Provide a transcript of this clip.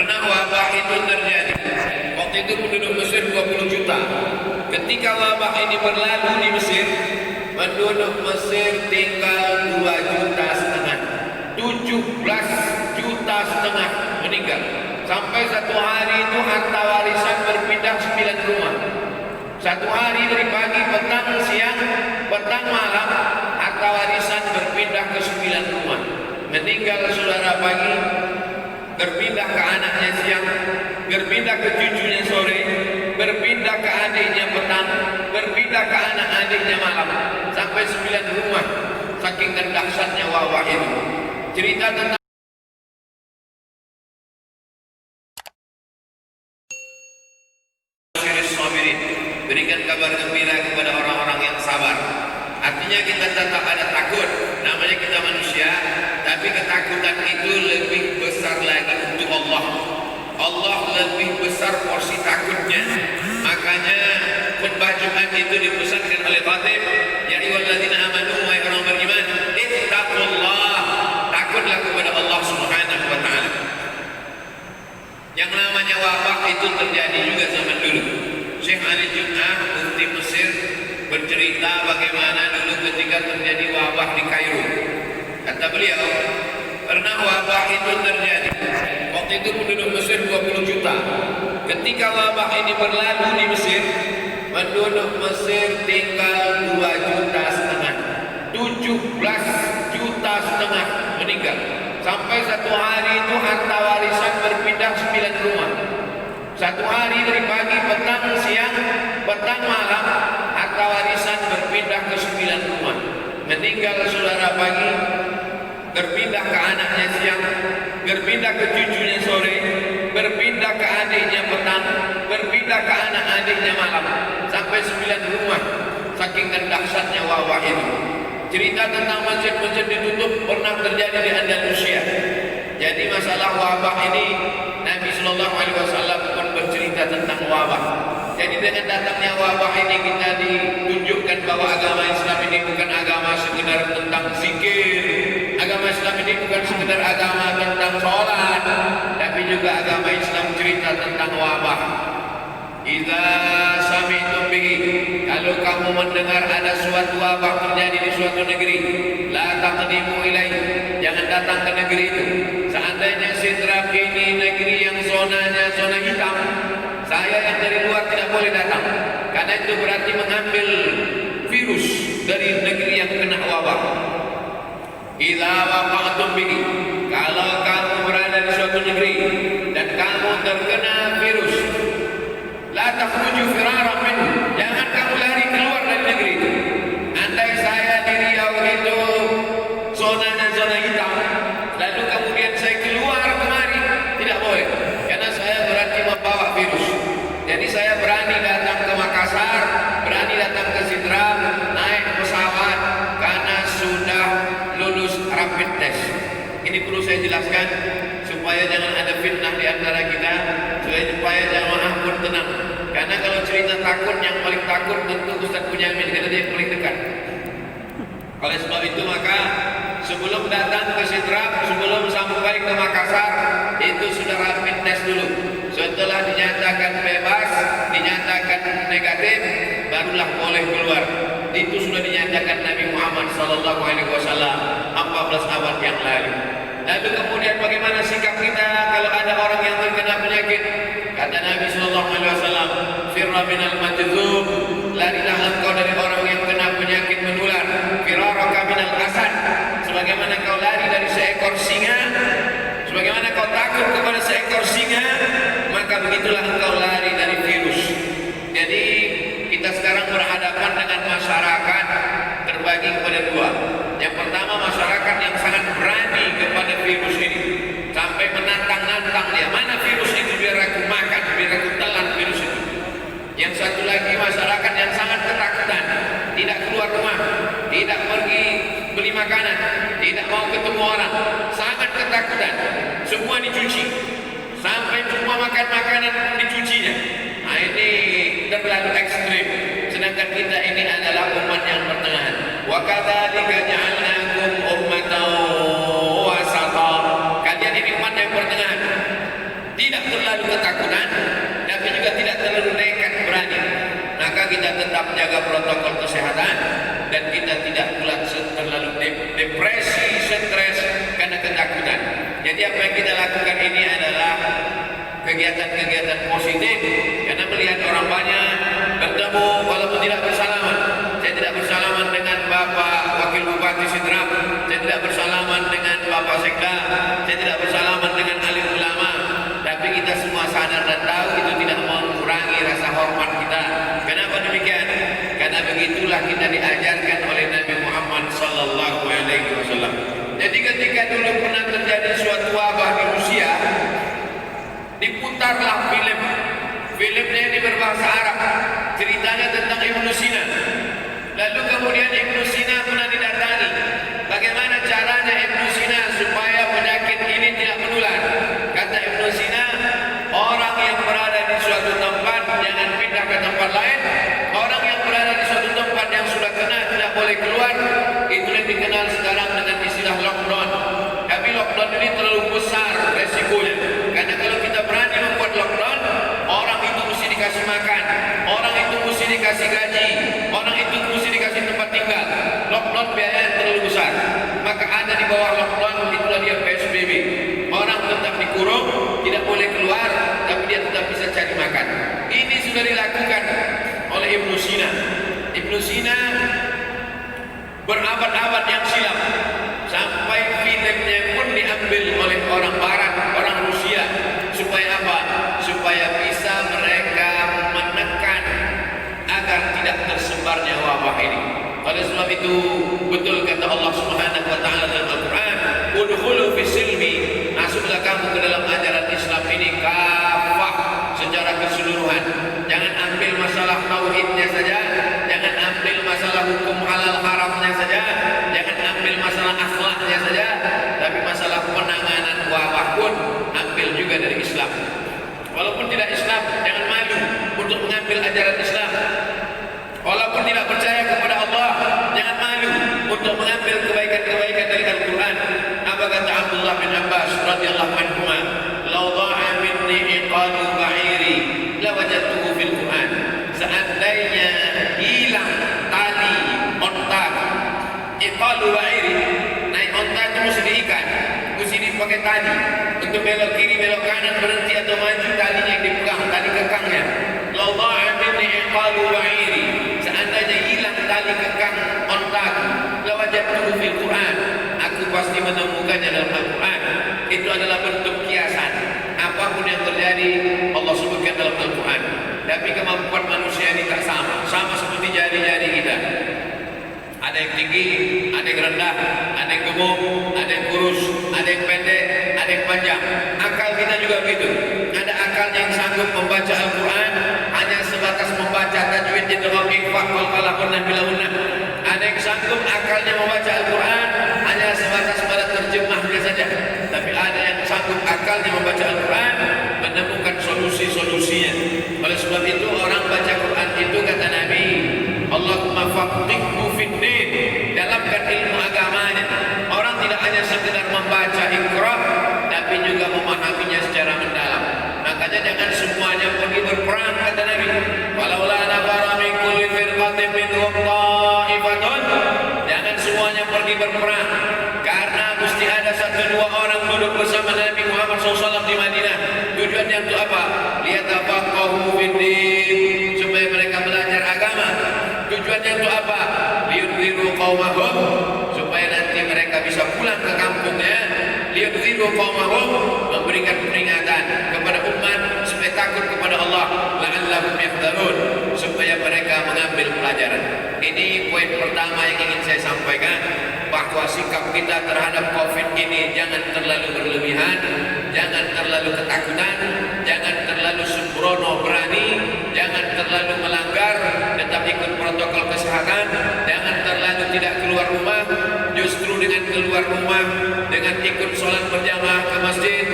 Pernah wabah itu terjadi. Waktu itu penduduk Mesir 20 juta. Ketika wabah ini berlalu di Mesir, penduduk Mesir tinggal 2,5 juta. 17,5 juta meninggal. Sampai satu hari itu harta warisan berpindah 9 rumah. Satu hari dari pagi, petang, siang, petang, malam, harta warisan berpindah ke 9 rumah. Meninggal saudara pagi, berpindah ke anaknya siang, berpindah ke cucunya sore, berpindah ke adiknya petang, berpindah ke anak adiknya malam, sampai 9 rumah. Saking dahsyatnya wabah itu. Cerita tentang berikan kabar gembira kepada orang-orang yang sabar. Artinya kita tetap ada takut. Namanya kita manusia, tapi ketakutan itu lebih besar lagi untuk Allah. Allah lebih besar porsi takutnya. Makanya khutbah Jumat itu dipesankan oleh khatib, ya ayyuhalladzina amanu, wahai orang beriman, ittaqullah, takutlah kepada Allah Subhanahu wa taala. Yang namanya wabah itu terjadi juga zaman dulu. Syekh Ali Jum'ah, mufti Mesir, bercerita bagaimana dulu ketika terjadi wabah di Kairo. Kata beliau, pernah wabah itu terjadi. Waktu itu penduduk Mesir 20 juta. Ketika wabah ini berlalu di Mesir, penduduk Mesir tinggal 2,5 juta. 17,5 juta meninggal. Sampai satu hari itu harta warisan berpindah 9 rumah. Satu hari dari pagi, petang, siang, petang, malam, harta warisan berpindah ke 9 rumah. Meninggal saudara pagi, berpindah ke anaknya siang, berpindah ke cucunya sore, berpindah ke adiknya petang, berpindah ke anak adiknya malam, sampai 9 rumah. Saking dahsyatnya wabah itu. Cerita tentang masjid-masjid ditutup pernah terjadi di Andalusia. Jadi masalah wabah ini, Nabi Sallallahu Alaihi Wasallam pun bercerita tentang wabah. Jadi dengan datangnya wabah ini kita ditunjukkan bahwa agama Islam ini bukan agama sekedar tentang zikir. Agama Islam ini bukan sekedar agama tentang sholat, tapi juga agama Islam cerita tentang wabah. Idza sami'tum bihi, kalau kamu mendengar ada suatu wabah terjadi di suatu negeri, la taqdimu ilaihi, jangan datang ke negeri itu. Seandainya Sidrap ini negeri yang zonanya zona hitam, saya yang dari luar tidak boleh datang, karena itu berarti mengambil virus dari negeri yang kena wabah. Idza waqa'tum bihi, kalau kamu berada di suatu negeri dan kamu terkena virus, la takhruju firaran minhu, jangan kamu lari keluar dari negeri itu. Andai saya di Riau itu zona hitam, lalu kemudian saya keluar kemari, tidak boleh, karena saya berarti membawa virus. Jadi saya berani datang ke Makassar, berani datang ke Sidrap, naik pesawat karena sudah lulus rapid test. Ini perlu saya jelaskan supaya jangan ada fitnah di antara kita, supaya jamaah pun tenang. Karena kalau cerita takut, yang paling takut tentu Ustaz Bunyamin, karena dia yang paling dekat. Oleh sebab itu maka sebelum datang ke Sidrap, sebelum sampai ke Makassar, itu sudah rapid test dulu. Setelah dinyatakan bebas, dinyatakan negatif, barulah boleh keluar. Itu sudah dinyatakan Nabi Muhammad SAW 14 abad yang lalu. Lalu kemudian bagaimana sikap kita kalau ada orang yang terkena penyakit? Kata Nabi SAW, firra minal majzum, larilah engkau dari orang yang kena penyakit menular. Firaraka minal asad, sebagaimana kau lari dari seekor singa, sebagaimana kau takut kepada seekor singa, maka begitulah engkau lari dari virus. Jadi kita sekarang berhadapan dengan masyarakat terbagi kepada dua. Yang pertama, masyarakat yang sangat berani kepada virus ini, sampai menantang-nantang dia, mana virus itu biar aku makan, biar aku telan virus itu. Yang satu lagi masyarakat yang sangat ketakutan, tidak keluar rumah, tidak pergi beli makanan, tidak mau ketemu orang, sangat ketakutan. Semua dicuci, sampai semua makan makanan dicucinya. Nah ini terlalu ekstrim. Sedangkan kita ini adalah umat yang pertengahan. Wa kadzalika ja'alnakum ummatan wasata. Kalian ini umat yang pertengahan. tidak terlalu ketakutan, tapi juga tidak terlalu nekat berani. Maka kita tetap jaga protokol kesehatan dan kita tidak pula terlalu depresi, stres karena ketakutan. Jadi apa yang kita lakukan ini adalah kegiatan-kegiatan positif, karena melihat orang banyak bertemu walaupun tidak bersalaman. Saya tidak bersalaman dengan Bapak Wakil Bupati Sidrap, saya tidak bersalaman dengan Bapak Sekda, saya tidak bersalaman dengan alim ulama, tapi kita semua sadar dan tahu itu tidak mengurangi rasa hormat kita. Kenapa demikian? Karena begitulah kita diajarkan oleh Nabi Muhammad sallallahu alaihi wasallam. Jadi ketika dulu pernah terjadi suatu wabah di Rusia, diputarlah film. Filmnya ini berbahasa Arab. Ceritanya tentang Ibnu Sina. Lalu kemudian Ibnu Sina pernah didatangi. Bagaimana caranya Ibnu Sina supaya penyakit ini tidak menular? Kata Ibnu Sina, orang yang berada di suatu tempat jangan pindah ke tempat lain. Orang yang berada di suatu tempat yang sudah kena tidak boleh keluar. Itu yang dikenal sekarang dengan istilah lockdown. Tapi lockdown ini terlalu besar resikonya. Karena kalau kita berani membuat lockdown, orang itu mesti dikasih makan, orang itu mesti dikasih gaji, orang itu mesti dikasih tempat tinggal. Lockdown biayanya terlalu besar. Maka ada di bawah lockdown, itulah dia PSBB. Orang tetap dikurung, tidak boleh keluar, tapi dia tetap bisa cari makan. Ini sudah dilakukan oleh Ibnu Sina. Ibnu Sina berabad-abad yang silam, sampai filmnya pun diambil oleh orang Barat, orang Rusia. Supaya apa? Supaya bisa mereka menekan agar tidak tersebarnya wabah ini. Oleh sebab itu, betul kata Allah Subhanahu wa taala dalam Al-Qur'an, "Udkhulu fis-silmi", masuklah kamu ke dalam ajaran Islam ini kafah, secara keseluruhan. Jangan ambil masalah tauhidnya saja, jangan ambil masalah hukum halal haramnya saja, jangan ambil masalah akhlaknya saja, tapi masalah penanganan wabah pun ambil juga dari Islam. Walaupun tidak Islam, jangan malu untuk mengambil ajaran Islam. Walaupun tidak percaya kepada Allah, jangan malu untuk mengambil kebaikan-kebaikan dari Al-Quran. Apa kata Abdullah bin Abbas radhiyallahu anhu, "Lau dha'a minni iqalu ba'iri la wajadtuhu fil Quran." Seandainya hilang tali onta, iqalu ba'iri, naik onta itu mesti diikat, mesti dipakai tali untuk belok kiri, belok kanan, berhenti atau maju, talinya yang dipegang, tali kekangnya. "Lau dha'a minni iqalu ba'iri", seandainya hilang tali kekang ontaku, la wajadtuhu fil Quran, aku pasti menemukannya dalam Al-Quran. Itu adalah bentuk kiasan. Apapun yang terjadi, Allah sebutkan dalam Al-Quran. Tapi kemampuan manusia ini tak sama. Sama seperti jari-jari kita. Ada yang tinggi, ada yang rendah, ada yang gemuk, ada yang kurus, ada yang pendek, ada yang panjang. Akal kita juga begitu. Ada akalnya yang sanggup membaca Al-Quran hanya sebatas membaca tajwid di dalam infak wal qalaqunna bilahunna. Ada yang sanggup akalnya membaca Al-Quran hanya sebatas pada terjemahnya saja. Tapi ada yang sanggup akalnya membaca Al-Quran menemukan solusi-solusinya. Oleh sebab itu orang baca Quran itu kata Nabi, Allahumma faqihhu fid din, dalamkan ilmu agamanya. Orang tidak hanya sekedar membaca Iqra, tapi juga memahaminya secara mendalam. Makanya jangan semuanya pergi berperang kata Nabi. Walaula nafara min kulli firqatin minhum ta'ifatun, jangan semuanya pergi berperang, karena mesti ada satu dua orang duduk bersama Nabi Muhammad SAW di Madinah. Tujuannya untuk apa? Liyatafaqahu fid din, supaya mereka belajar agama. Tujuannya untuk apa? Liyunziru qaumahum, supaya nanti mereka bisa pulang ke kampungnya. Liyunziru qaumahum, memberikan peringatan kepada umat supaya takut kepada Allah. La'allahum yahdharun, supaya mereka mengambil pelajaran. Ini poin pertama yang ingin saya sampaikan, bahwa sikap kita terhadap COVID ini jangan terlalu berlebihan, jangan terlalu ketakutan, jangan terlalu sembrono berani, jangan terlalu melanggar, tetap ikut protokol kesehatan, jangan terlalu tidak keluar rumah. Justru dengan keluar rumah, dengan ikut sholat berjamaah ke masjid,